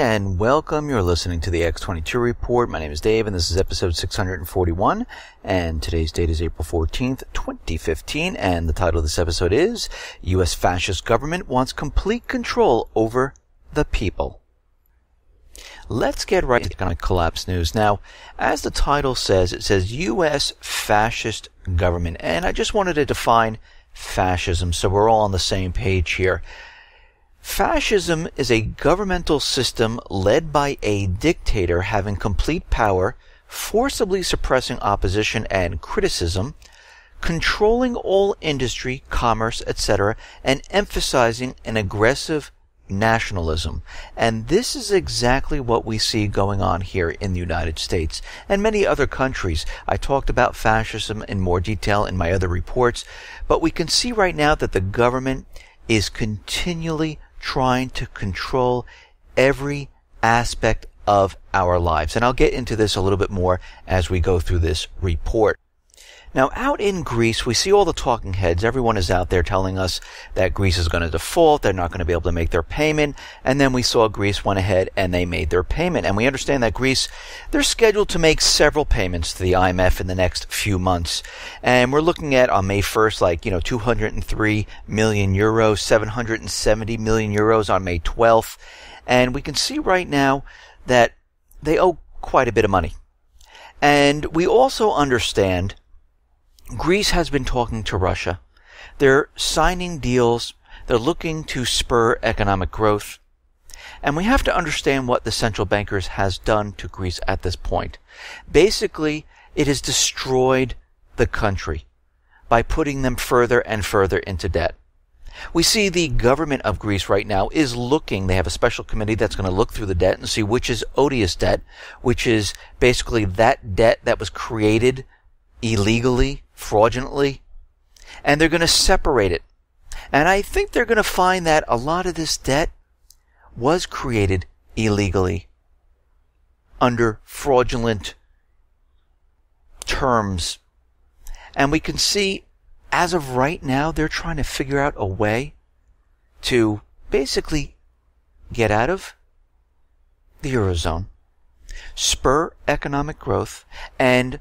and welcome. You're listening to the X22 Report. My name is Dave, and this is episode 641, and today's date is April 14th, 2015, and the title of this episode is U.S. Fascist Government Wants Complete Control Over the People. Let's get right into economic collapse news. Now, as the title says, it says U.S. Fascist Government, and I just wanted to define fascism so we're all on the same page here. Fascism is a governmental system led by a dictator having complete power, forcibly suppressing opposition and criticism, controlling all industry, commerce, etc., and emphasizing an aggressive nationalism. And this is exactly what we see going on here in the United States and many other countries. I talked about fascism in more detail in my other reports, but we can see right now that the government is continually trying to control every aspect of our lives. And I'll get into this a little bit more as we go through this report. Now, out in Greece, we see all the talking heads. Everyone is out there telling us that Greece is going to default. They're not going to be able to make their payment. And then we saw Greece went ahead and they made their payment. And we understand that Greece, they're scheduled to make several payments to the IMF in the next few months. And we're looking at on May 1st, 203 million euros, 770 million euros on May 12th. And we can see right now that they owe quite a bit of money. And we also understand Greece has been talking to Russia. They're signing deals. They're looking to spur economic growth. And we have to understand what the central bankers has done to Greece at this point. Basically, it has destroyed the country by putting them further and further into debt. We see the government of Greece right now is looking, they have a special committee that's going to look through the debt and see which is odious debt, which is basically that debt that was created illegally, fraudulently, and they're going to separate it. And I think they're going to find that a lot of this debt was created illegally under fraudulent terms. And we can see, as of right now, they're trying to figure out a way to basically get out of the Eurozone, spur economic growth, and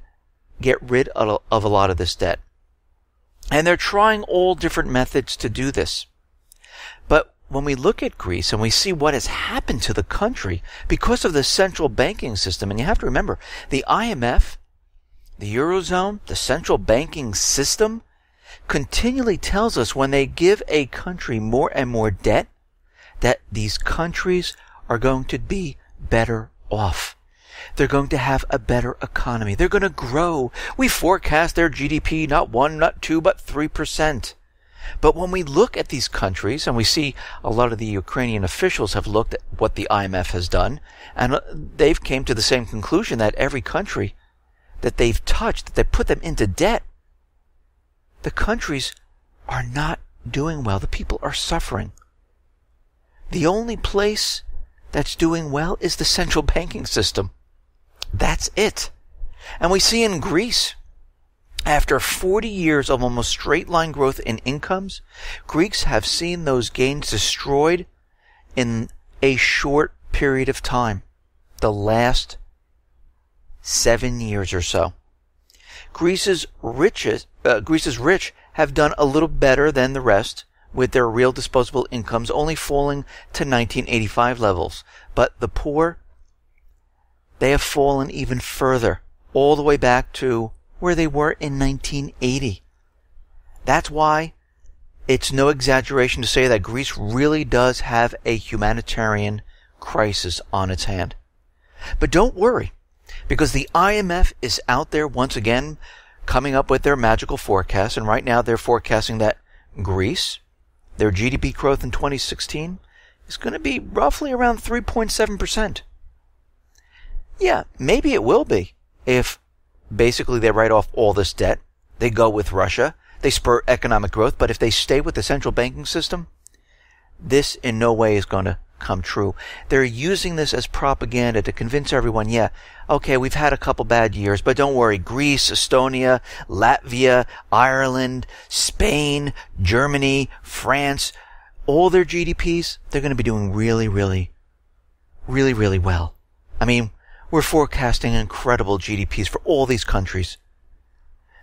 get rid of a lot of this debt. And they're trying all different methods to do this. But when we look at Greece and we see what has happened to the country because of the central banking system, and you have to remember, the IMF, the Eurozone, the central banking system continually tells us when they give a country more and more debt, that these countries are going to be better off. They're going to have a better economy. They're going to grow. We forecast their GDP not 1, not 2, but 3%. But when we look at these countries, and we see a lot of the Ukrainian officials have looked at what the IMF has done, and they've came to the same conclusion that every country that they've touched, that they put them into debt, the countries are not doing well. The people are suffering. The only place that's doing well is the central banking system. That's it. And we see in Greece, after 40 years of almost straight line growth in incomes, Greeks have seen those gains destroyed in a short period of time, the last 7 years or so. Greece's rich have done a little better than the rest, with their real disposable incomes only falling to 1985 levels. But the poor, they have fallen even further, all the way back to where they were in 1980. That's why it's no exaggeration to say that Greece really does have a humanitarian crisis on its hand. But don't worry, because the IMF is out there once again coming up with their magical forecast, and right now they're forecasting that Greece, their GDP growth in 2016, is going to be roughly around 3.7%. Yeah, maybe it will be if basically they write off all this debt, they go with Russia, they spur economic growth, but if they stay with the central banking system, this in no way is going to come true. They're using this as propaganda to convince everyone, yeah, okay, we've had a couple bad years, but don't worry, Greece, Estonia, Latvia, Ireland, Spain, Germany, France, all their GDPs, they're going to be doing really, really, really, really well. I mean, we're forecasting incredible GDPs for all these countries.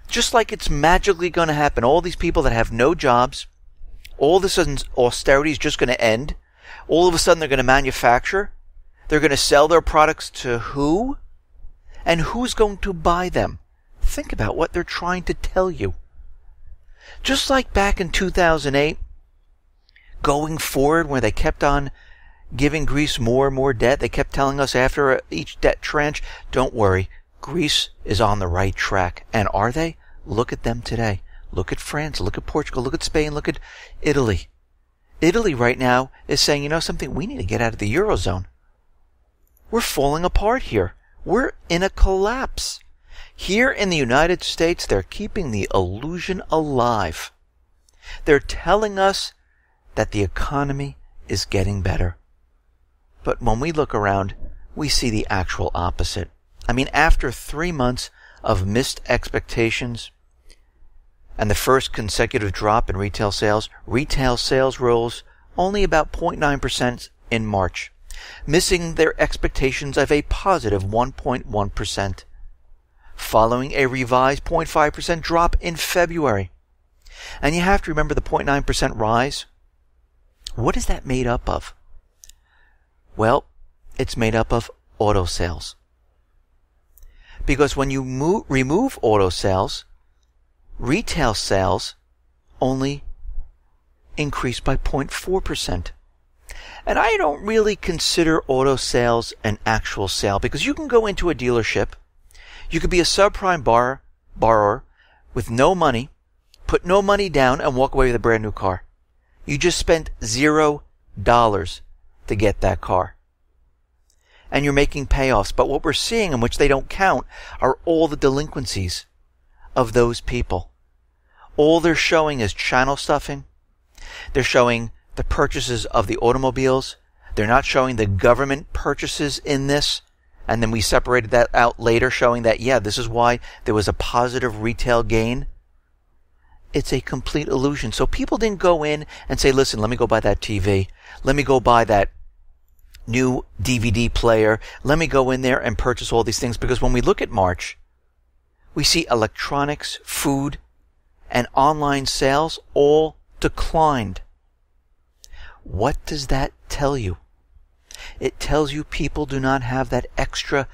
Just like it's magically going to happen. All these people that have no jobs, all of a sudden austerity is just going to end. All of a sudden they're going to manufacture. They're going to sell their products to who? And who's going to buy them? Think about what they're trying to tell you. Just like back in 2008, going forward where they kept on giving Greece more and more debt, they kept telling us after each debt tranche, don't worry, Greece is on the right track. And are they? Look at them today. Look at France, look at Portugal, look at Spain, look at Italy. Italy right now is saying, you know something, we need to get out of the Eurozone. We're falling apart here. We're in a collapse. Here in the United States, they're keeping the illusion alive. They're telling us that the economy is getting better. But when we look around, we see the actual opposite. I mean, after 3 months of missed expectations and the first consecutive drop in retail sales rose only about 0.9% in March, missing their expectations of a positive 1.1%, following a revised 0.5% drop in February. And you have to remember the 0.9% rise. What is that made up of? Well, it's made up of auto sales. Because when you remove auto sales, retail sales only increased by 0.4%. And I don't really consider auto sales an actual sale, because you can go into a dealership, you could be a subprime borrower with no money, put no money down, and walk away with a brand new car. You just spent $0 to get that car. And you're making payoffs. But what we're seeing, in which they don't count, are all the delinquencies of those people. All they're showing is channel stuffing. They're showing the purchases of the automobiles. They're not showing the government purchases in this. And then we separated that out later, showing that, yeah, this is why there was a positive retail gain. It's a complete illusion. So people didn't go in and say, listen, let me go buy that TV. Let me go buy that new DVD player. Let me go in there and purchase all these things. Because when we look at March, we see electronics, food, and online sales all declined. What does that tell you? It tells you people do not have that extra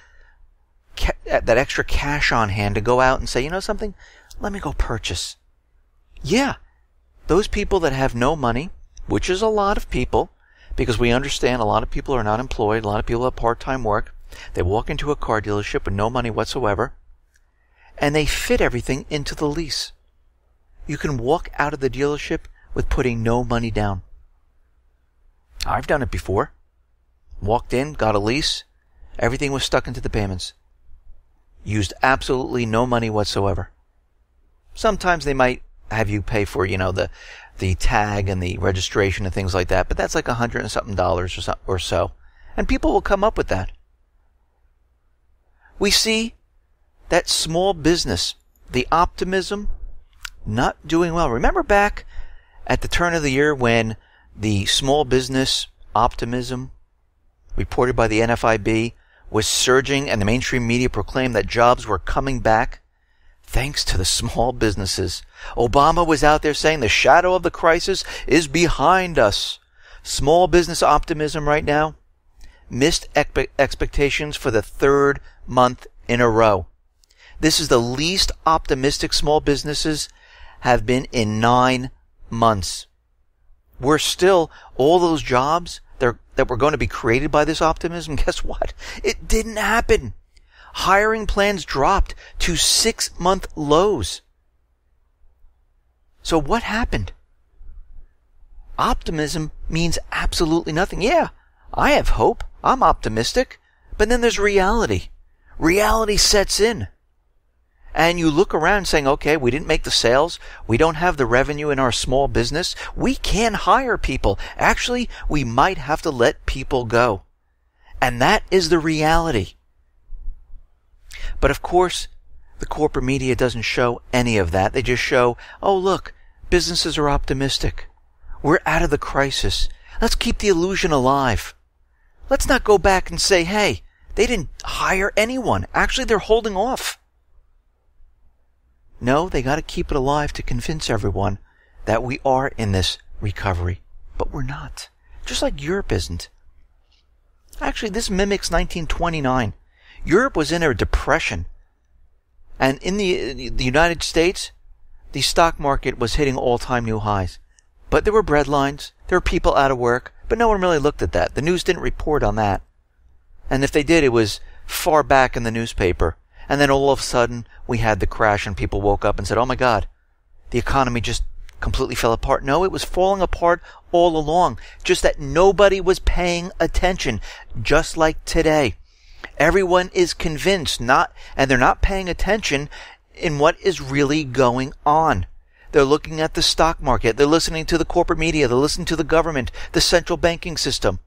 cash on hand to go out and say, you know something, let me go purchase. Yeah, those people that have no money, which is a lot of people, because we understand a lot of people are not employed, a lot of people have part-time work. They walk into a car dealership with no money whatsoever, and they fit everything into the lease. You can walk out of the dealership with putting no money down. I've done it before. Walked in, got a lease, everything was stuck into the payments. Used absolutely no money whatsoever. Sometimes they might have you pay for, the tag and the registration and things like that, but that's like $100 and something or so. And people will come up with that. We see that small business, the optimism, not doing well. Remember back at the turn of the year when the small business optimism reported by the NFIB was surging and the mainstream media proclaimed that jobs were coming back thanks to the small businesses. Obama was out there saying the shadow of the crisis is behind us. Small business optimism right now missed expectations for the third month in a row. This is the least optimistic small businesses have been in 9 months. We're still, all those jobs that were going to be created by this optimism, guess what? It didn't happen. Hiring plans dropped to 6-month lows. So what happened? Optimism means absolutely nothing. Yeah, I have hope. I'm optimistic. But then there's reality. Reality sets in. And you look around saying, okay, we didn't make the sales. We don't have the revenue in our small business. We can hire people. Actually, we might have to let people go. And that is the reality. But of course, the corporate media doesn't show any of that. They just show, oh, look, businesses are optimistic. We're out of the crisis. Let's keep the illusion alive. Let's not go back and say, hey, they didn't hire anyone. Actually, they're holding off. No, they got to keep it alive to convince everyone that we are in this recovery. But we're not. Just like Europe isn't. Actually, this mimics 1929. Europe was in a depression. And in the United States, the stock market was hitting all-time new highs. But there were breadlines. There were people out of work. But no one really looked at that. The news didn't report on that. And if they did, it was far back in the newspaper. And then all of a sudden, we had the crash and people woke up and said, oh my God, the economy just completely fell apart. No, it was falling apart all along. Just that nobody was paying attention. Just like today. Everyone is convinced and they're not paying attention in what is really going on. They're looking at the stock market. They're listening to the corporate media. They're listening to the government, the central banking system.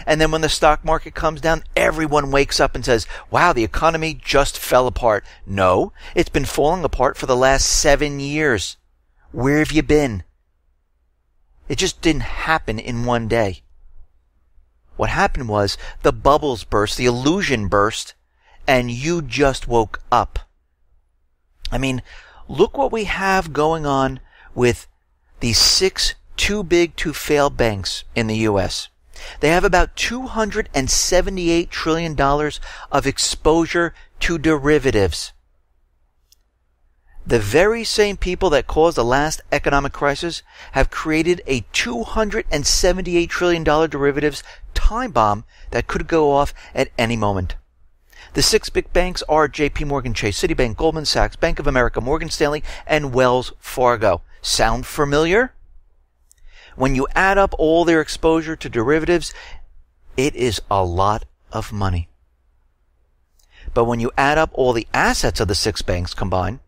And then when the stock market comes down, everyone wakes up and says, wow, the economy just fell apart. No, it's been falling apart for the last 7 years. Where have you been? It just didn't happen in one day. What happened was the bubbles burst, the illusion burst, and you just woke up. I mean, look what we have going on with these 6 too big to fail banks in the U.S. They have about $278 trillion of exposure to derivatives. The very same people that caused the last economic crisis have created a $278 trillion derivatives time bomb that could go off at any moment. The 6 big banks are JP Morgan Chase, Citibank, Goldman Sachs, Bank of America, Morgan Stanley, and Wells Fargo. Sound familiar? When you add up all their exposure to derivatives, it is a lot of money. But when you add up all the assets of the 6 banks combined,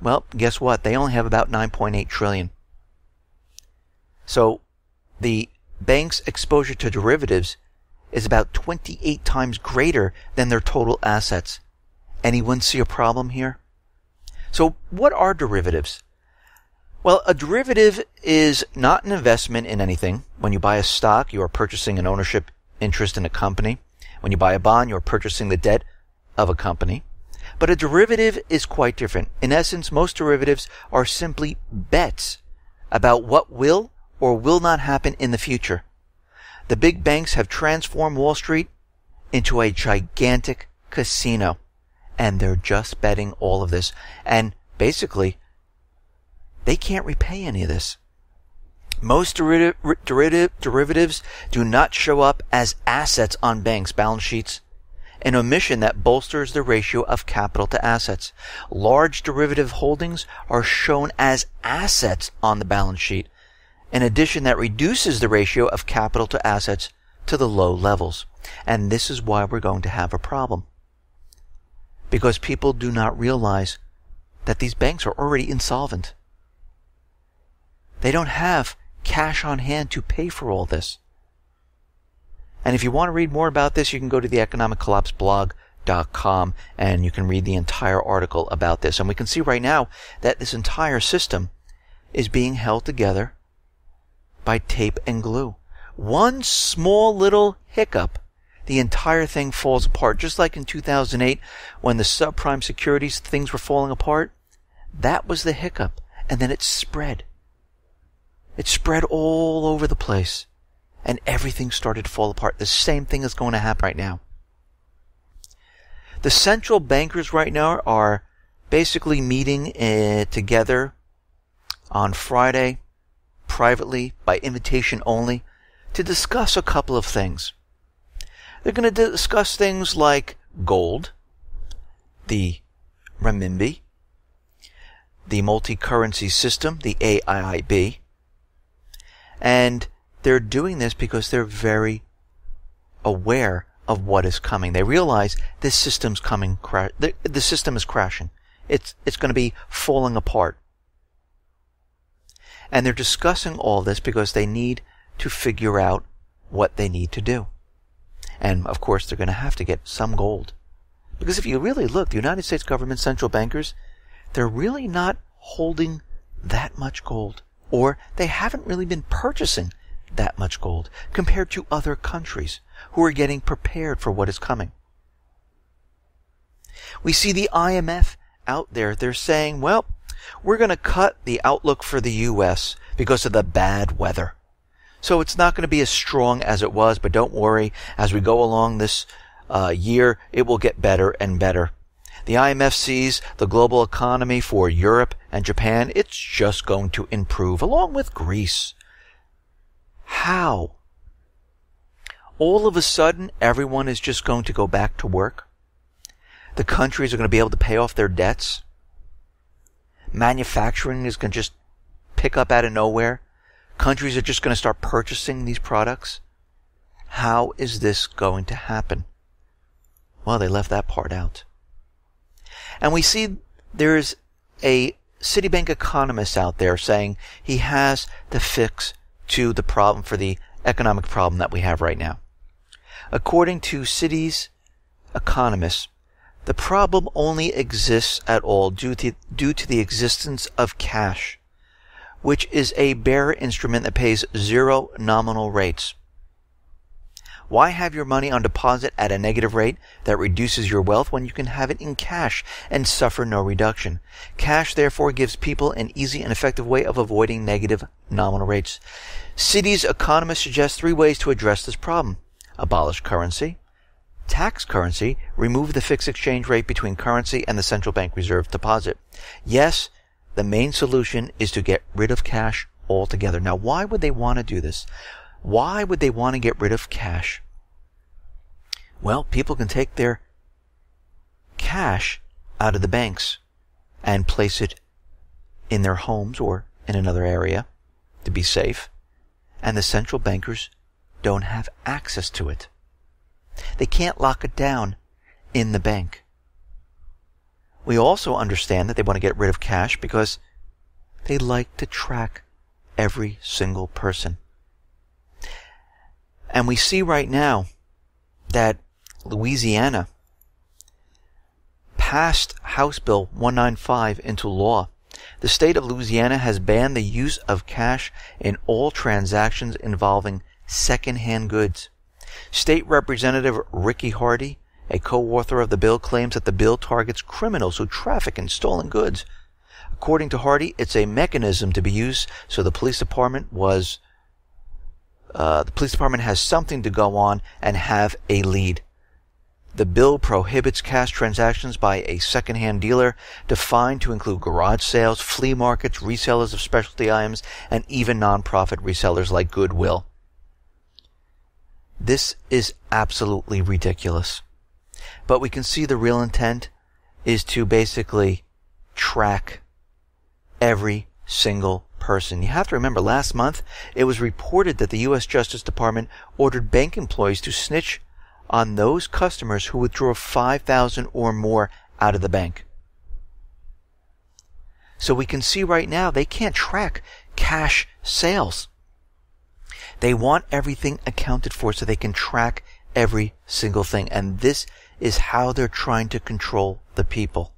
well, guess what? They only have about $9.8 trillion. So the bank's exposure to derivatives is about 28 times greater than their total assets. Anyone see a problem here? So what are derivatives? Well, a derivative is not an investment in anything. When you buy a stock, you are purchasing an ownership interest in a company. When you buy a bond, you are purchasing the debt of a company. But a derivative is quite different. In essence, most derivatives are simply bets about what will or will not happen in the future. The big banks have transformed Wall Street into a gigantic casino. And they're just betting all of this. And basically, they can't repay any of this. Most derivatives do not show up as assets on banks' balance sheets, an omission that bolsters the ratio of capital to assets. Large derivative holdings are shown as assets on the balance sheet, an addition that reduces the ratio of capital to assets to the low levels. And this is why we're going to have a problem. Because people do not realize that these banks are already insolvent. They don't have cash on hand to pay for all this. And if you want to read more about this, you can go to the economiccollapseblog.com and you can read the entire article about this. And we can see right now that this entire system is being held together by tape and glue. One small little hiccup, the entire thing falls apart. Just like in 2008 when the subprime securities things were falling apart, that was the hiccup. And then it spread. It spread all over the place. And everything started to fall apart. The same thing is going to happen right now. The central bankers right now are basically meeting together on Friday, privately, by invitation only, to discuss a couple of things. They're going to discuss things like gold, the renminbi, the multi-currency system, the AIIB, and they're doing this because they're very aware of what is coming. They realize this system's coming. The system is crashing. It's going to be falling apart. And they're discussing all this because they need to figure out what they need to do. And of course, they're going to have to get some gold. Because if you really look, the United States government central bankers, they're really not holding that much gold. Or they haven't really been purchasing that much gold compared to other countries who are getting prepared for what is coming. We see the IMF out there. They're saying, well, we're going to cut the outlook for the U.S. because of the bad weather. So it's not going to be as strong as it was, but don't worry. As we go along this year, it will get better and better. The IMF sees the global economy for Europe and Japan. It's just going to improve, along with Greece. How? All of a sudden, everyone is just going to go back to work? The countries are going to be able to pay off their debts? Manufacturing is going to just pick up out of nowhere? Countries are just going to start purchasing these products? How is this going to happen? Well, they left that part out. And we see there's a Citibank economist out there saying he has the fix to the problem, for the economic problem that we have right now. According to Citi's economists, the problem only exists at all due to the existence of cash, which is a bearer instrument that pays zero nominal rates. Why have your money on deposit at a negative rate that reduces your wealth when you can have it in cash and suffer no reduction? Cash, therefore, gives people an easy and effective way of avoiding negative nominal rates. Citi's economists suggest 3 ways to address this problem. Abolish currency, tax currency, remove the fixed exchange rate between currency and the central bank reserve deposit. Yes, the main solution is to get rid of cash altogether. Now, why would they want to do this? Why would they want to get rid of cash? Well, people can take their cash out of the banks and place it in their homes or in another area to be safe, and the central bankers don't have access to it. They can't lock it down in the bank. We also understand that they want to get rid of cash because they like to track every single person. And we see right now that Louisiana passed House Bill 195 into law. The state of Louisiana has banned the use of cash in all transactions involving second-hand goods. State Representative Ricky Hardy, a co-author of the bill, claims that the bill targets criminals who traffic in stolen goods. According to Hardy, it's a mechanism to be used so the police department has something to go on and have a lead. The bill prohibits cash transactions by a second-hand dealer, defined to include garage sales, flea markets, resellers of specialty items, and even non-profit resellers like Goodwill. This is absolutely ridiculous. But we can see the real intent is to basically track every single person. You have to remember, last month it was reported that the U.S. Justice Department ordered bank employees to snitch on those customers who withdraw $5,000 or more out of the bank. So we can see right now they can't track cash sales. They want everything accounted for so they can track every single thing. And this is how they're trying to control the people.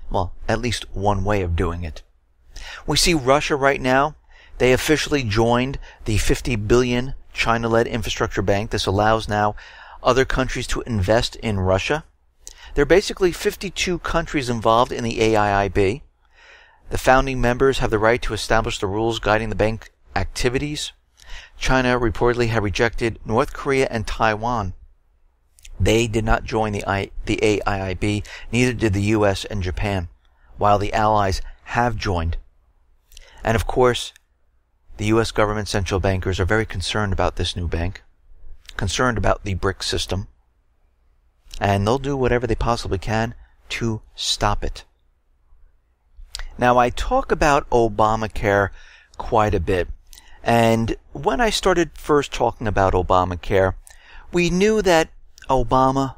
Well, at least one way of doing it. We see Russia right now. They officially joined the $50 billion China-led infrastructure bank. This allows now other countries to invest in Russia. There are basically 52 countries involved in the AIIB. The founding members have the right to establish the rules guiding the bank activities. China reportedly had rejected North Korea and Taiwan. They did not join the AIIB, neither did the U.S. and Japan, while the allies have joined. And of course, the U.S. government central bankers are very concerned about this new bank, concerned about the BRICS system, and they'll do whatever they possibly can to stop it. Now, I talk about Obamacare quite a bit, and when I started first talking about Obamacare, we knew that Obama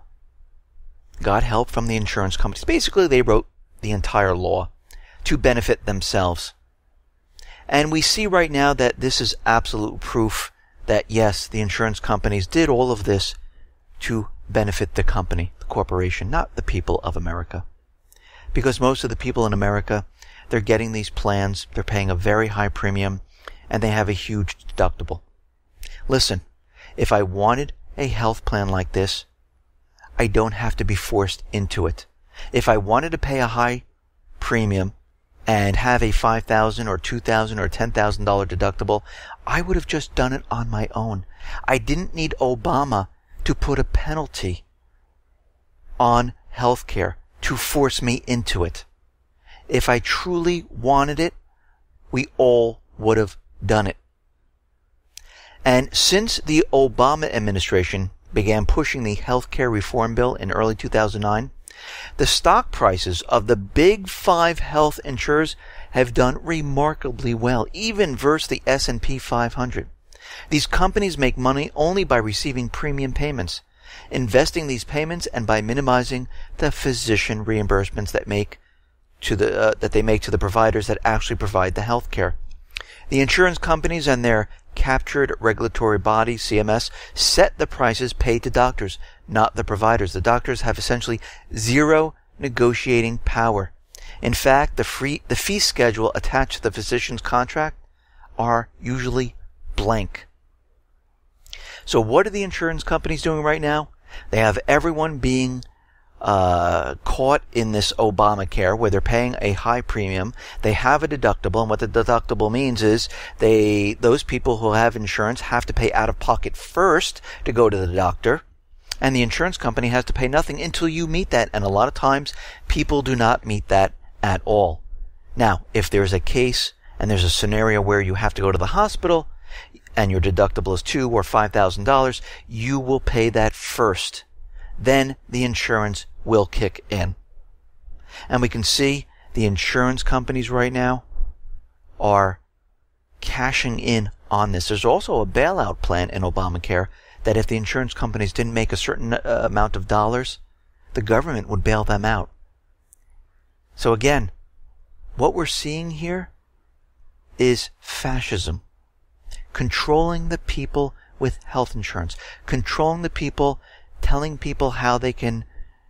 got help from the insurance companies. Basically, they wrote the entire law to benefit themselves. And we see right now that this is absolute proof that, yes, the insurance companies did all of this to benefit the company, the corporation, not the people of America. Because most of the people in America, they're getting these plans, they're paying a very high premium, and they have a huge deductible. Listen, if I wanted a health plan like this, I don't have to be forced into it. If I wanted to pay a high premium and have a $5,000 or $2,000 or $10,000 deductible, I would have just done it on my own. I didn't need Obama to put a penalty on healthcare to force me into it. If I truly wanted it, we all would have done it. And since the Obama administration began pushing the healthcare reform bill in early 2009, the stock prices of the big five health insurers have done remarkably well, even versus the S&P 500. These companies make money only by receiving premium payments, investing these payments, and by minimizing the physician reimbursements that they make to the providers that actually provide the health care. The insurance companies and their captured regulatory body, CMS, set the prices paid to doctors, not the providers. The doctors have essentially zero negotiating power. In fact, the fee schedule attached to the physician's contract are usually blank. So what are the insurance companies doing right now? They have everyone being caught in this Obamacare where they're paying a high premium. They have a deductible, and what the deductible means is those people who have insurance have to pay out of pocket first to go to the doctor, and the insurance company has to pay nothing until you meet that, and a lot of times people do not meet that at all. Now, if there's a case and there's a scenario where you have to go to the hospital and your deductible is $2,000 or $5,000, you will pay that first. Then the insurance will kick in. And we can see the insurance companies right now are cashing in on this. There's also a bailout plan in Obamacare that if the insurance companies didn't make a certain amount of dollars, the government would bail them out. So again, what we're seeing here is fascism. Controlling the people with health insurance. Controlling the people, telling people how they can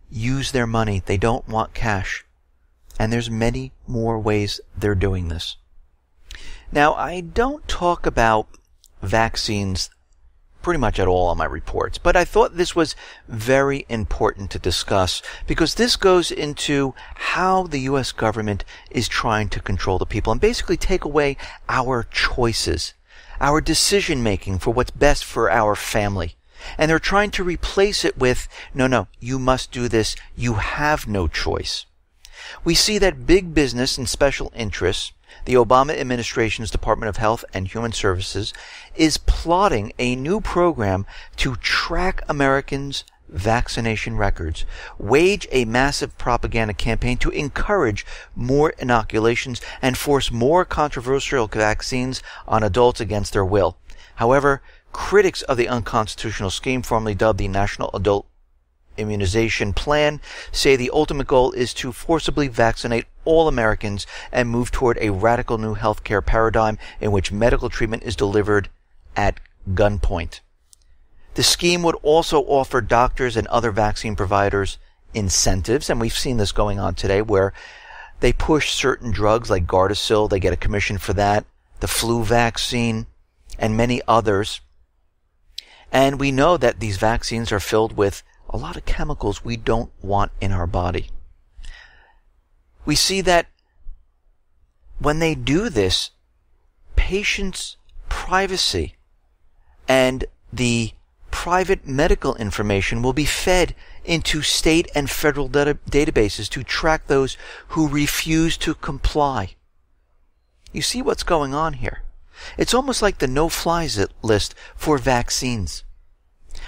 use their money. They don't want cash. And there's many more ways they're doing this. Now, I don't talk about vaccines pretty much at all on my reports, but I thought this was very important to discuss because this goes into how the U.S. government is trying to control the people and basically take away our choices, our decision making for what's best for our family. And they're trying to replace it with, no, you must do this. You have no choice. We see that big business and special interests, the Obama administration's Department of Health and Human Services, is plotting a new program to track Americans' vaccination records, wage a massive propaganda campaign to encourage more inoculations, and force more controversial vaccines on adults against their will. However, critics of the unconstitutional scheme, formerly dubbed the National Adult Immunization Plan, say the ultimate goal is to forcibly vaccinate all Americans and move toward a radical new healthcare paradigm in which medical treatment is delivered at gunpoint. The scheme would also offer doctors and other vaccine providers incentives, and we've seen this going on today where they push certain drugs like Gardasil, they get a commission for that, the flu vaccine, and many others. And we know that these vaccines are filled with a lot of chemicals we don't want in our body. We see that when they do this, patients' privacy and the private medical information will be fed into state and federal databases to track those who refuse to comply. You see what's going on here? It's almost like the no-fly list for vaccines,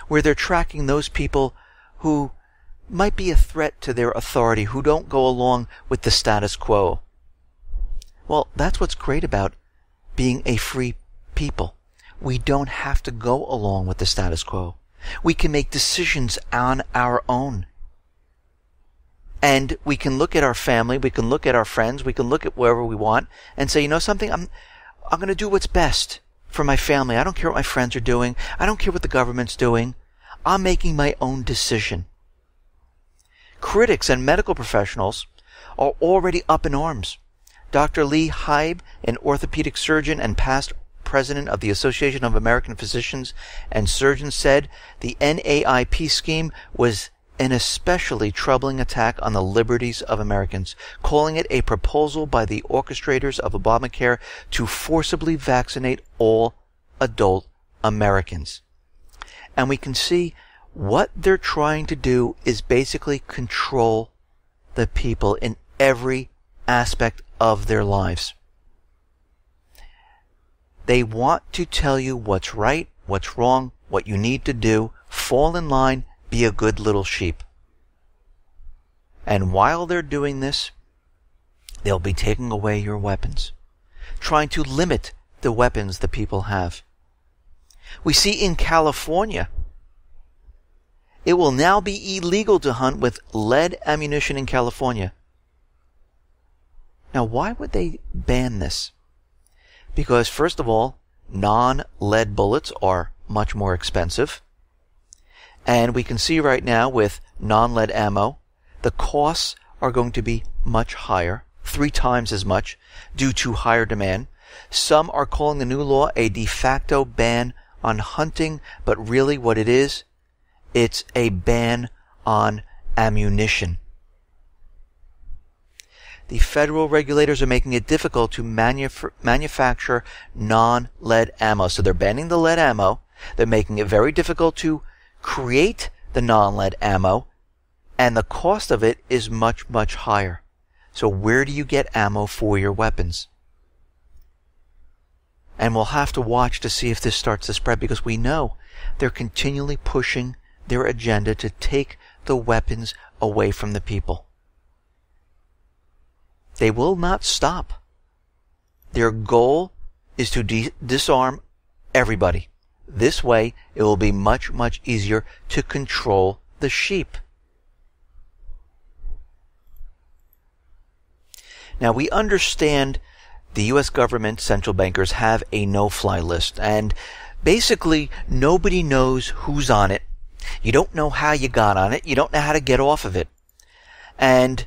where they're tracking those people who might be a threat to their authority, who don't go along with the status quo. Well, that's what's great about being a free people. We don't have to go along with the status quo. We can make decisions on our own. And we can look at our family, we can look at our friends, we can look at wherever we want and say, you know something, I'm going to do what's best for my family. I don't care what my friends are doing. I don't care what the government's doing. I'm making my own decision. Critics and medical professionals are already up in arms. Dr. Lee Hybe, an orthopedic surgeon and past president of the Association of American Physicians and Surgeons, said the NAIP scheme was an especially troubling attack on the liberties of Americans, calling it a proposal by the orchestrators of Obamacare to forcibly vaccinate all adult Americans. And we can see what they're trying to do is basically control the people in every aspect of their lives. They want to tell you what's right, what's wrong, what you need to do, fall in line, be a good little sheep. And while they're doing this, they'll be taking away your weapons, trying to limit the weapons the people have. We see in California, it will now be illegal to hunt with lead ammunition in California. Now, why would they ban this? Because, first of all, non-lead bullets are much more expensive. And we can see right now with non-lead ammo, the costs are going to be much higher, 3 times as much, due to higher demand. Some are calling the new law a de facto ban on hunting, but really what it is, it's a ban on ammunition. The federal regulators are making it difficult to manufacture non-lead ammo. So they're banning the lead ammo. They're making it very difficult to create the non-lead ammo. And the cost of it is much, much higher. So where do you get ammo for your weapons? And we'll have to watch to see if this starts to spread, because we know they're continually pushing their agenda to take the weapons away from the people. They will not stop. Their goal is to disarm everybody. This way, it will be much, much easier to control the sheep. Now, we understand the U.S. government central bankers have a no-fly list, and basically nobody knows who's on it. You don't know how you got on it. You don't know how to get off of it. And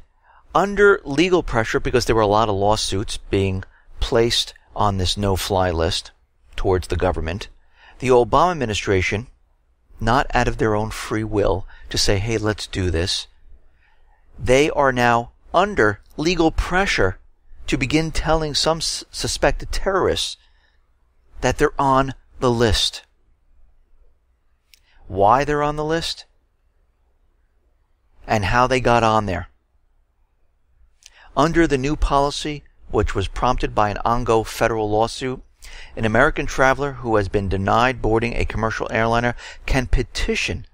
under legal pressure, because there were a lot of lawsuits being placed on this no-fly list towards the government, the Obama administration, not out of their own free will to say, hey, let's do this, they are now under legal pressure to begin telling some suspected terrorists that they're on the list. Why they're on the list, and how they got on there. Under the new policy, which was prompted by an ongoing federal lawsuit, an American traveler who has been denied boarding a commercial airliner can petition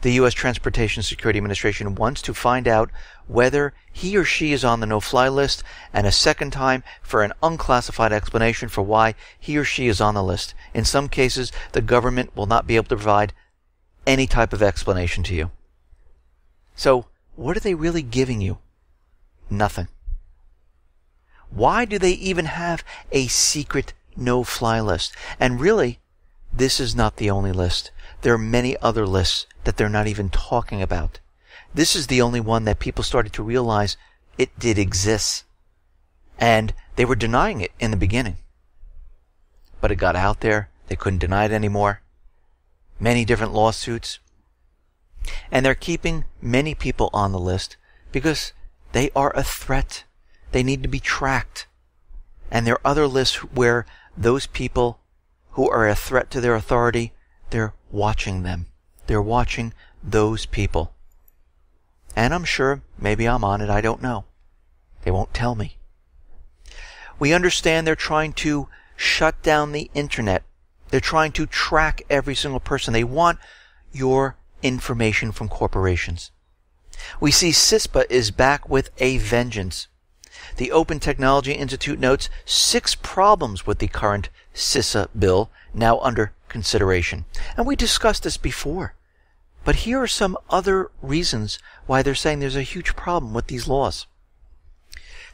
the U.S. Transportation Security Administration once to find out whether he or she is on the no-fly list, and a second time for an unclassified explanation for why he or she is on the list. In some cases, the government will not be able to provide any type of explanation to you. So, what are they really giving you? Nothing. Why do they even have a secret no-fly list? And really, this is not the only list. There are many other lists that they're not even talking about. This is the only one that people started to realize it did exist. And they were denying it in the beginning. But it got out there. They couldn't deny it anymore. Many different lawsuits. And they're keeping many people on the list because they are a threat. They need to be tracked. And there are other lists where those people who are a threat to their authority, they're watching them. They're watching those people. And I'm sure maybe I'm on it. I don't know. They won't tell me. We understand they're trying to shut down the internet. They're trying to track every single person. They want your information from corporations. We see CISA is back with a vengeance. The Open Technology Institute notes 6 problems with the current CISA bill now under consideration. And we discussed this before. But here are some other reasons why they're saying there's a huge problem with these laws.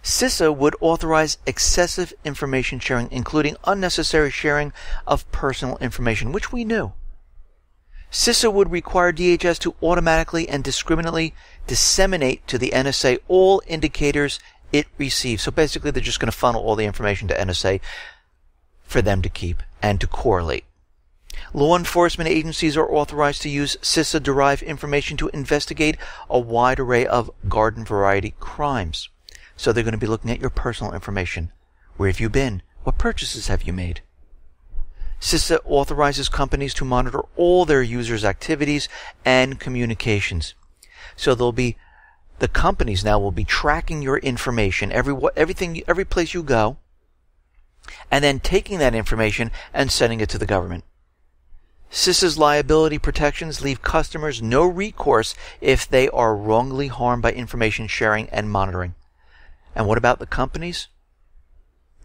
CISA would authorize excessive information sharing, including unnecessary sharing of personal information, which we knew. CISA would require DHS to automatically and discriminately disseminate to the NSA all indicators it receives. So basically, they're just going to funnel all the information to NSA for them to keep. and to correlate. Law enforcement agencies are authorized to use CISA-derived information to investigate a wide array of garden variety crimes. So they're going to be looking at your personal information. Where have you been? What purchases have you made? CISA authorizes companies to monitor all their users' activities and communications. So the companies now will be tracking your information, every place you go, and then taking that information and sending it to the government. CISA's liability protections leave customers no recourse if they are wrongly harmed by information sharing and monitoring. And what about the companies?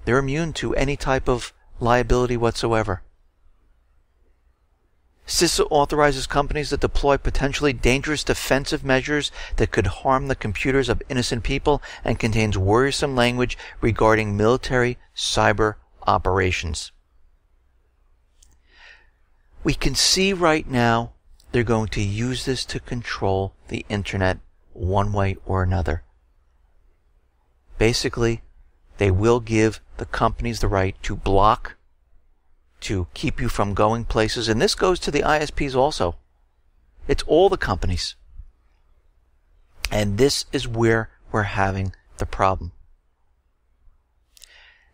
They're immune to any type of liability whatsoever. CISA authorizes companies that deploy potentially dangerous defensive measures that could harm the computers of innocent people and contains worrisome language regarding military cyber operations. We can see right now they're going to use this to control the internet one way or another. Basically, they will give the companies the right to block, to keep you from going places. And this goes to the ISPs also. It's all the companies. And this is where we're having the problem.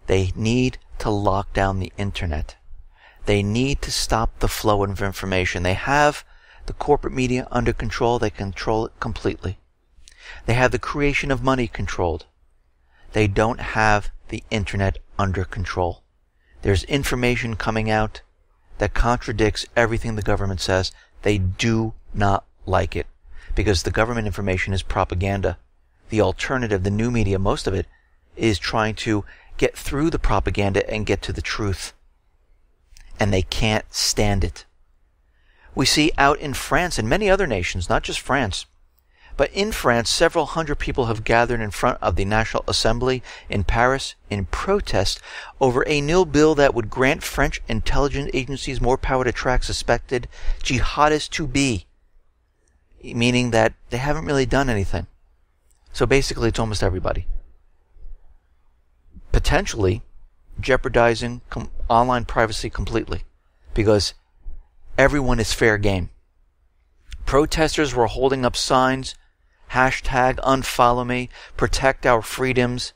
They need to lock down the internet. They need to stop the flow of information. They have the corporate media under control. They control it completely. They have the creation of money controlled. They don't have the internet under control. There's information coming out that contradicts everything the government says. They do not like it because the government information is propaganda. The alternative, the new media, most of it, is trying to get through the propaganda and get to the truth. And they can't stand it. We see out in France and many other nations, not just France, but in France, several hundred people have gathered in front of the National Assembly in Paris in protest over a new bill that would grant French intelligence agencies more power to track suspected jihadists to be, meaning that they haven't really done anything. So basically, it's almost everybody. Potentially jeopardizing online privacy completely because everyone is fair game. Protesters were holding up signs, hashtag unfollow me, protect our freedoms,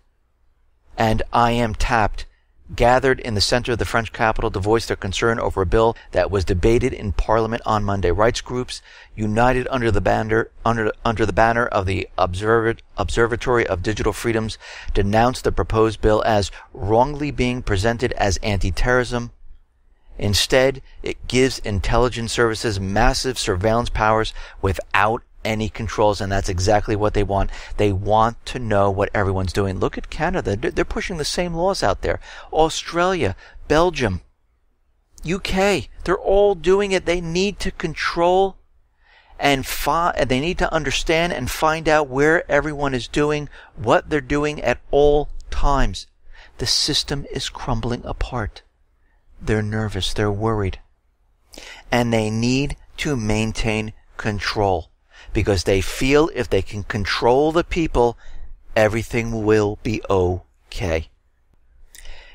and I am tapped, gathered in the center of the French capital to voice their concern over a bill that was debated in Parliament on Monday. Rights groups united under the banner of the Observatory of Digital Freedoms denounced the proposed bill as wrongly being presented as anti-terrorism. Instead, it gives intelligence services massive surveillance powers without any controls, and that's exactly what they want. They want to know what everyone's doing. Look at Canada. They're pushing the same laws out there. Australia, Belgium, UK, they're all doing it. They need to control and they need to understand and find out where everyone is doing what they're doing at all times. The system is crumbling apart. They're nervous. They're worried. And they need to maintain control because they feel if they can control the people, everything will be okay.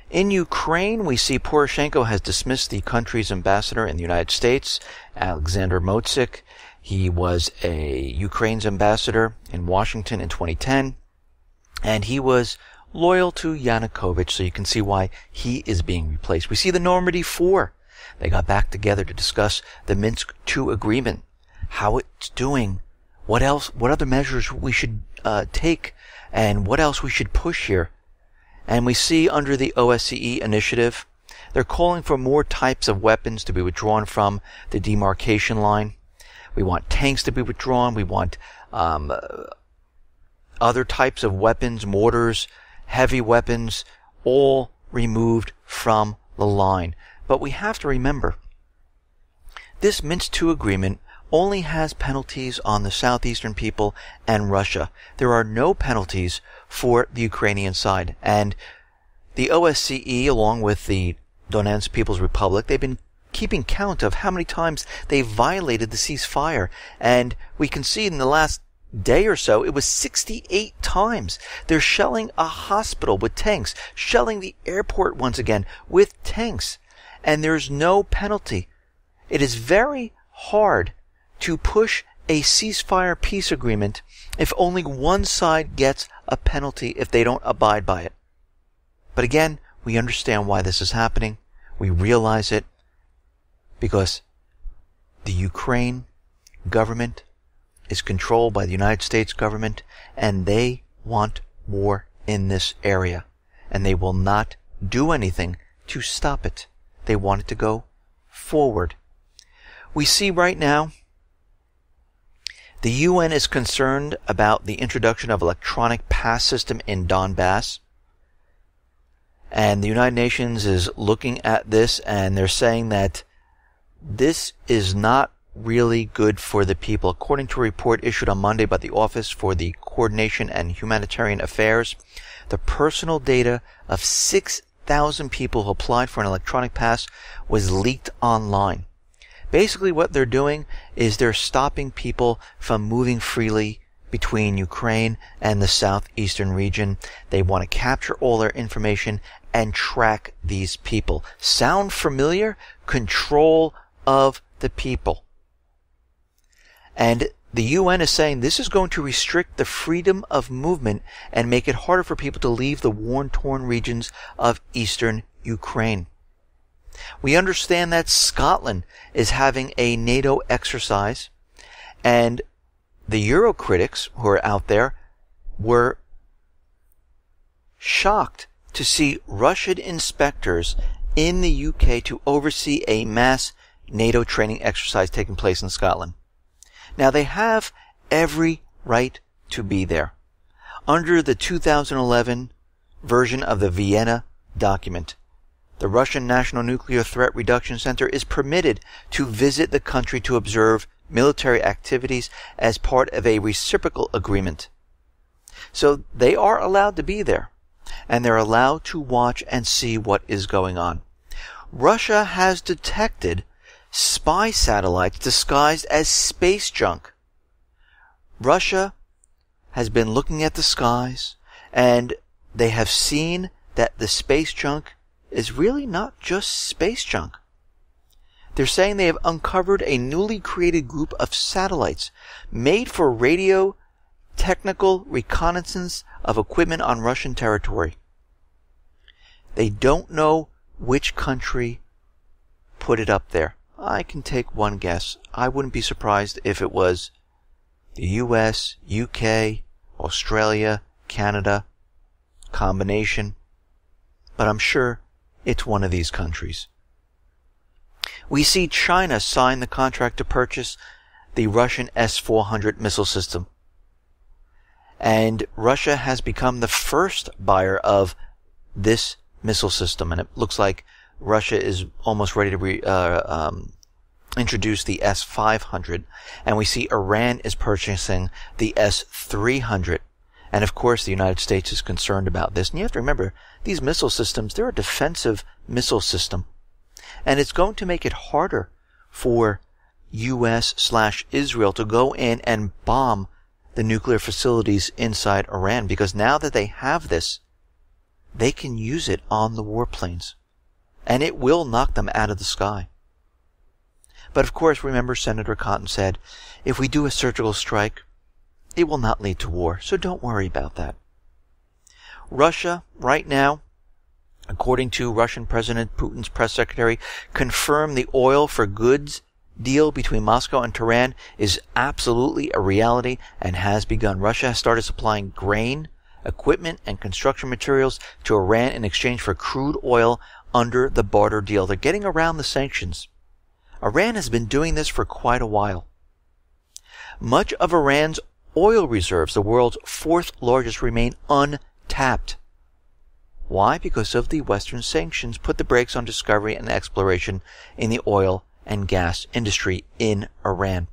In Ukraine, we see Poroshenko has dismissed the country's ambassador in the United States, Alexander Motzik. He was Ukraine's ambassador in Washington in 2010, and he was loyal to Yanukovych, so you can see why he is being replaced. We see the Normandy 4. They got back together to discuss the Minsk II agreement, how it's doing, what other measures we should take, and what else we should push here. And we see under the OSCE initiative, they're calling for more types of weapons to be withdrawn from the demarcation line. We want tanks to be withdrawn. We want other types of weapons, mortars, heavy weapons, all removed from the line. But we have to remember, this Minsk II agreement only has penalties on the southeastern people and Russia. There are no penalties for the Ukrainian side. And the OSCE, along with the Donetsk People's Republic, they've been keeping count of how many times they violated the ceasefire. And we can see in the last day or so, it was 68 times. They're shelling a hospital with tanks, shelling the airport once again with tanks. and there's no penalty. It is very hard to push a ceasefire peace agreement if only one side gets a penalty if they don't abide by it. But again, we understand why this is happening. We realize it because the Ukraine government is controlled by the United States government, and they want war in this area, and they will not do anything to stop it. They want it to go forward. We see right now the UN is concerned about the introduction of electronic pass system in Donbass. And the United Nations is looking at this, and they're saying that this is not really good for the people. According to a report issued on Monday by the Office for the Coordination and Humanitarian Affairs, the personal data of 6,000 people who applied for an electronic pass was leaked online. Basically what they're doing is they're stopping people from moving freely between Ukraine and the southeastern region. They want to capture all their information and track these people. Sound familiar? Control of the people. And the UN is saying this is going to restrict the freedom of movement and make it harder for people to leave the war-torn regions of eastern Ukraine. We understand that Scotland is having a NATO exercise, and the Euro critics who are out there were shocked to see Russian inspectors in the UK to oversee a mass NATO training exercise taking place in Scotland. Now, they have every right to be there. Under the 2011 version of the Vienna document, the Russian National Nuclear Threat Reduction Center is permitted to visit the country to observe military activities as part of a reciprocal agreement. So they are allowed to be there, and they're allowed to watch and see what is going on. Russia has detected spy satellites disguised as space junk. Russia has been looking at the skies, and they have seen that the space junk is really not just space junk. They're saying they have uncovered a newly created group of satellites made for radio technical reconnaissance of equipment on Russian territory. They don't know which country put it up there. I can take one guess. I wouldn't be surprised if it was the US, UK, Australia, Canada, combination. But I'm sure it's one of these countries. We see China sign the contract to purchase the Russian S-400 missile system. And Russia has become the first buyer of this missile system. And it looks like Russia is almost ready to introduce the S-500. And we see Iran is purchasing the S-300. And of course, the United States is concerned about this. And you have to remember, these missile systems, they're a defensive missile system. And it's going to make it harder for US/Israel to go in and bomb the nuclear facilities inside Iran, because now that they have this, they can use it on the warplanes. And it will knock them out of the sky. But of course, remember Senator Cotton said, if we do a surgical strike, it will not lead to war, so don't worry about that. Russia, right now, according to Russian President Putin's press secretary, confirmed the oil for goods deal between Moscow and Tehran is absolutely a reality and has begun. Russia has started supplying grain, equipment, and construction materials to Iran in exchange for crude oil under the barter deal. They're getting around the sanctions. Iran has been doing this for quite a while. Much of Iran's oil reserves, the world's fourth largest, remain untapped. Why? Because of the Western sanctions put the brakes on discovery and exploration in the oil and gas industry in Iran.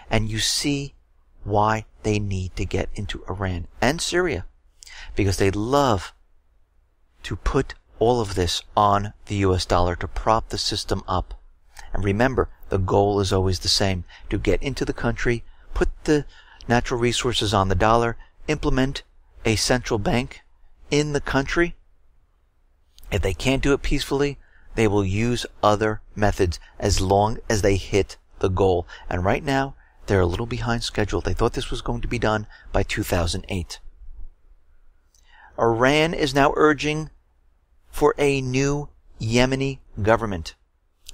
And you see why they need to get into Iran and Syria. Because they love to put all of this on the US dollar to prop the system up. And remember, the goal is always the same. To get into the country, put the natural resources on the dollar, implement a central bank in the country. If they can't do it peacefully, they will use other methods as long as they hit the goal. And right now, they're a little behind schedule. They thought this was going to be done by 2008. Iran is now urging for a new Yemeni government.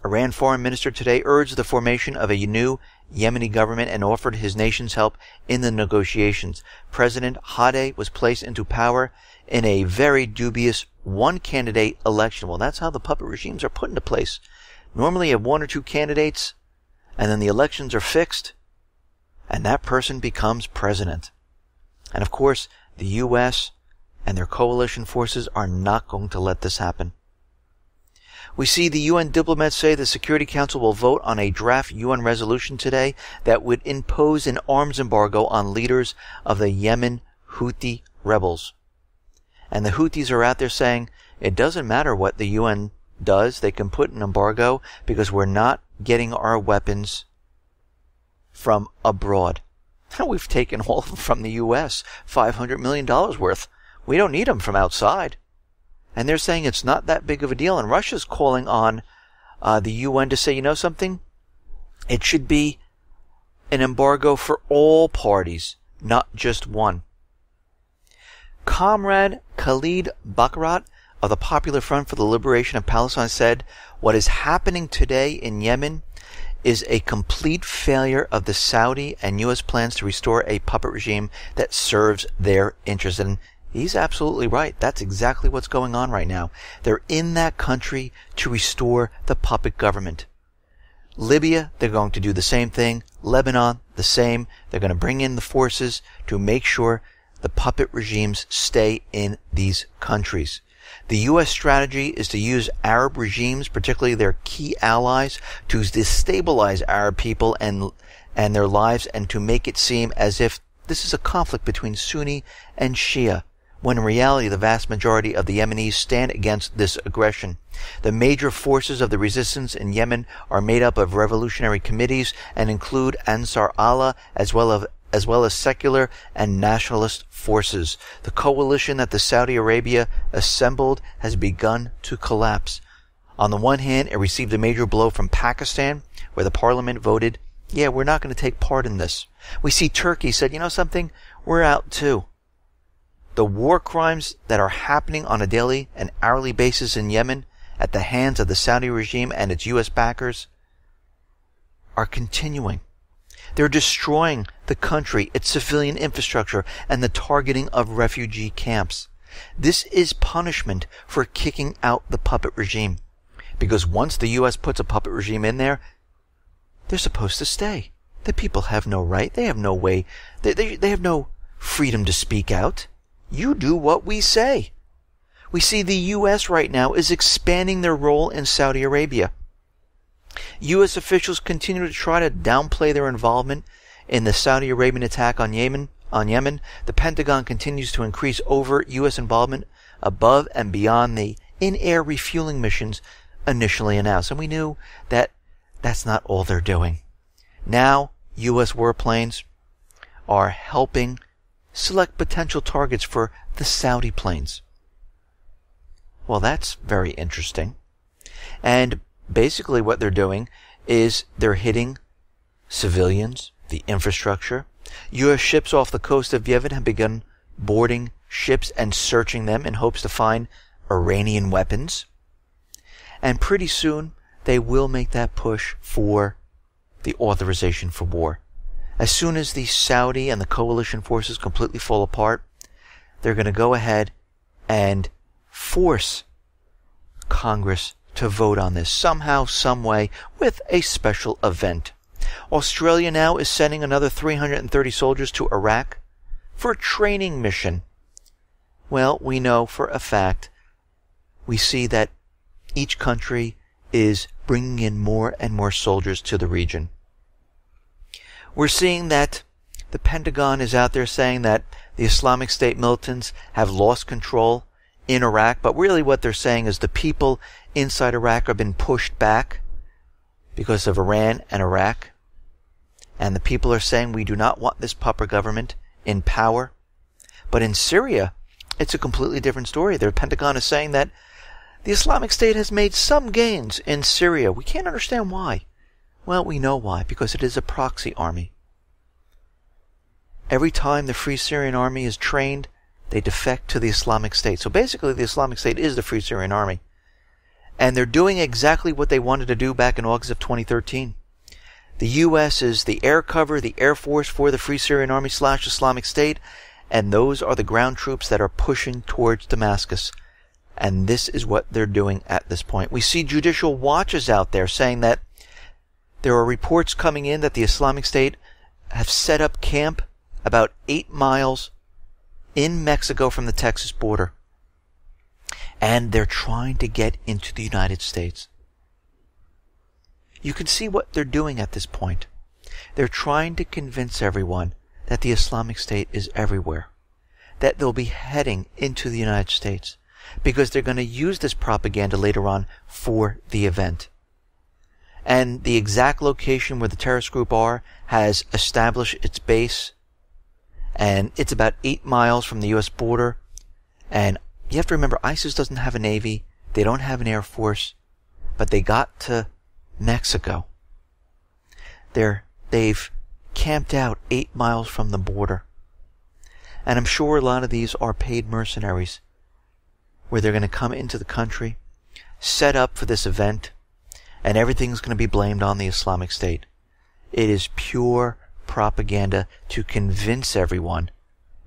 Iran foreign minister today urged the formation of a new Yemeni government and offered his nation's help in the negotiations. President Hadi was placed into power in a very dubious one-candidate election. Well, that's how the puppet regimes are put into place. Normally you have one or two candidates, and then the elections are fixed, and that person becomes president. And of course, the U.S. and their coalition forces are not going to let this happen. We see the UN diplomats say the Security Council will vote on a draft UN resolution today that would impose an arms embargo on leaders of the Yemen Houthi rebels. And the Houthis are out there saying it doesn't matter what the UN does, they can put an embargo because we're not getting our weapons from abroad. We've taken all of them from the U.S., $500 million worth. We don't need them from outside. And they're saying it's not that big of a deal. And Russia's calling on the UN to say, you know something? It should be an embargo for all parties, not just one. Comrade Khalid Bakarat of the Popular Front for the Liberation of Palestine said, what is happening today in Yemen is a complete failure of the Saudi and U.S. plans to restore a puppet regime that serves their interests. And he's absolutely right. That's exactly what's going on right now. They're in that country to restore the puppet government. Libya, they're going to do the same thing. Lebanon, the same. They're going to bring in the forces to make sure the puppet regimes stay in these countries. The U.S. strategy is to use Arab regimes, particularly their key allies, to destabilize Arab people and their lives, and to make it seem as if this is a conflict between Sunni and Shia, when in reality the vast majority of the Yemenis stand against this aggression. The major forces of the resistance in Yemen are made up of revolutionary committees and include Ansar Allah as well as secular and nationalist forces. The coalition that the Saudi Arabia assembled has begun to collapse. On the one hand, it received a major blow from Pakistan, where the parliament voted, yeah, we're not going to take part in this. We see Turkey said, you know something, we're out too. The war crimes that are happening on a daily and hourly basis in Yemen at the hands of the Saudi regime and its U.S. backers are continuing. They're destroying the country, its civilian infrastructure, and the targeting of refugee camps. This is punishment for kicking out the puppet regime. Because once the U.S. puts a puppet regime in there, they're supposed to stay. The people have no right. They have no way. They have no freedom to speak out. You do what we say. We see the U.S. right now is expanding their role in Saudi Arabia. U.S. officials continue to try to downplay their involvement in the Saudi Arabian attack on Yemen. The Pentagon continues to increase overt U.S. involvement above and beyond the in-air refueling missions initially announced. And we knew that that's not all they're doing. Now, U.S. warplanes are helping select potential targets for the Saudi planes. Well, that's very interesting. And basically what they're doing is they're hitting civilians, the infrastructure. U.S. ships off the coast of Yemen have begun boarding ships and searching them in hopes to find Iranian weapons. And pretty soon they will make that push for the authorization for war. As soon as the Saudi and the coalition forces completely fall apart, they're going to go ahead and force Congress to vote on this somehow, some way, with a special event. Australia now is sending another 330 soldiers to Iraq for a training mission. Well, we know for a fact, we see that each country is bringing in more and more soldiers to the region. We're seeing that the Pentagon is out there saying that the Islamic State militants have lost control in Iraq, but really what they're saying is the people inside Iraq have been pushed back because of Iran and Iraq. And the people are saying we do not want this puppet government in power. But in Syria, it's a completely different story. The Pentagon is saying that The Islamic State has made some gains in Syria. We can't understand why. Well, we know why, because it is a proxy army. Every time the Free Syrian Army is trained, they defect to the Islamic State. So basically, the Islamic State is the Free Syrian Army. And they're doing exactly what they wanted to do back in August of 2013. The U.S. is the air cover, the air force for the Free Syrian Army / Islamic State, and those are the ground troops that are pushing towards Damascus. And this is what they're doing at this point. We see judicial watches out there saying that there are reports coming in that the Islamic State have set up camp about 8 miles in Mexico from the Texas border. And they're trying to get into the United States. You can see what they're doing at this point. They're trying to convince everyone that the Islamic State is everywhere, that they'll be heading into the United States, because they're going to use this propaganda later on for the event. And the exact location where the terrorist group has established its base, and it's about 8 miles from the U.S. border. And you have to remember, ISIS doesn't have a navy, they don't have an air force, but they got to Mexico. They've camped out 8 miles from the border. And I'm sure a lot of these are paid mercenaries, where they're going to come into the country, set up for this event, and everything's going to be blamed on the Islamic State. It is pure propaganda to convince everyone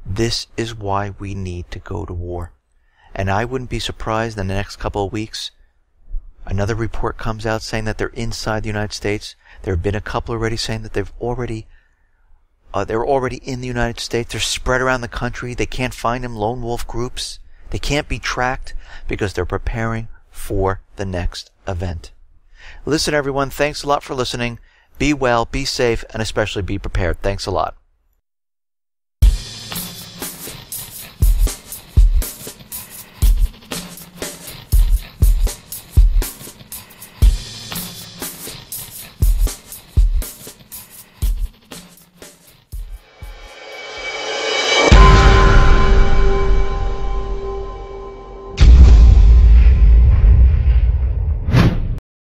this is why we need to go to war. And I wouldn't be surprised in the next couple of weeks another report comes out saying that they're inside the United States. There have been a couple already saying that they're already in the United States. They're spread around the country. They can't find them. Lone wolf groups. They can't be tracked because they're preparing for the next event. Listen, everyone, thanks a lot for listening. Be well, be safe, and especially be prepared. Thanks a lot.